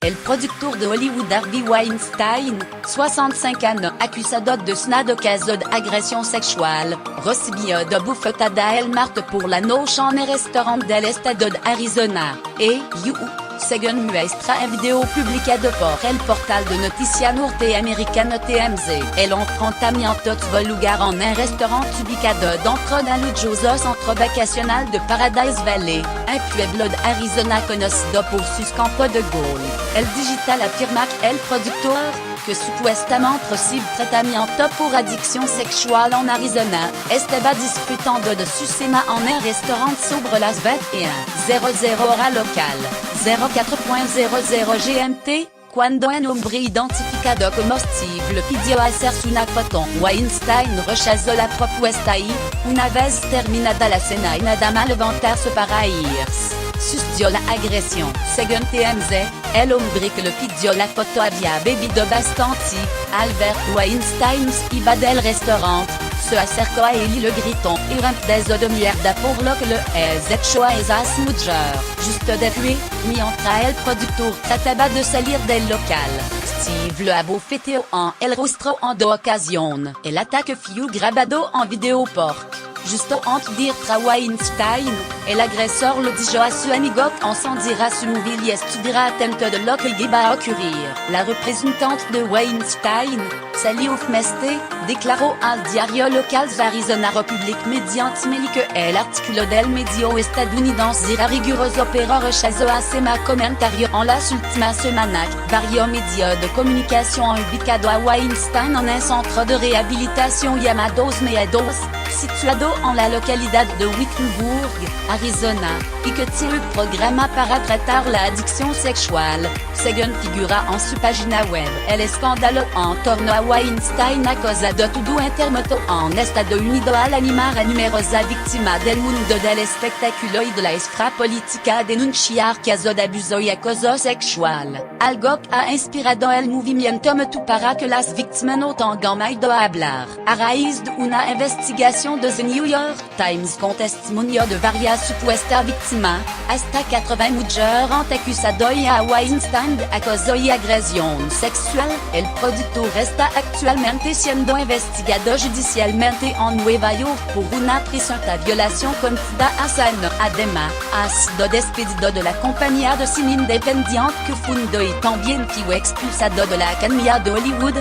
El productor de Hollywood Harvey Weinstein, 65 ans, accusado de una caso de agresión sexual, recibió de bufetada el martes por la noche en el restaurante del estado de Arizona, según muestra en video publicado por el portal de noticias norteamericano TMZ. El enfrentamiento tuvo lugar en un restaurante ubicado dentro del lujoso centro vacacional de Paradise Valley, un pueblo de Arizona conocido por sus campos de golf. El digital afirma que el productor, que supuestamente recibe tratamiento por adicción sexual en Arizona, estaba disfrutando de su cena en un restaurante sobre las 21:00 hora local, 04:00 GMT, cuando un hombre identificado como Steve le pidió hacerse una foto. Weinstein rechazó la propuesta y, una vez terminada la cena y nada más levantarse para irse, sucedió la agresión. Según TMZ, el hombre que le pidió la foto había bebido bastante. Albert Weinstein iba del restaurante, se acercó a él y le gritó: "Era un pedazo de mierda", por lo que le echó a esas mujeres. Juste después, mientras el productor trataba de salir del local, Steve le abofeteó en el rostro en 2 ocasiones. El ataque fue grabado en video por justo antes de ir a Weinstein, el agresor le dijo a su amigo que encendiera su móvil y estuviera atento de lo que iba a ocurrir. La representante de Weinstein, Sally Hofmeister, declaró al diario local Arizona Republic mediante mail que el artículo del medio estadounidense era riguroso pero rechazó hacer comentarios en las últimas semanas. Varios medios de comunicación han ubicado a Weinstein en un centro de rehabilitación llamado Meadows, situado en la localidad de Wickenburg, Arizona, y que tiene un programa para tratar la adicción sexual, según figura en su página web. El escándalo en torno a Weinstein ha causado todo un terremoto en Estados Unidos al animar a numerosas víctimas del mundo del espectáculo y de la esfera política a denunciar casos de abuso y acoso sexual, algo que ha inspirado el movimiento MeToo para que las víctimas no tengan miedo a hablar. A raíz de una investigación de The New York Times con testimonio de varias supuestas víctimas, hasta 80 mujeres han acusado a Weinstein de acoso y agresión sexual. El productor está actualmente siendo investigado judicialmente en Nueva York por una presunta violación cometida a su no. Además, ha sido despedido de la compañía de cine independiente que fundó y también fue expulsado de la Academia de Hollywood.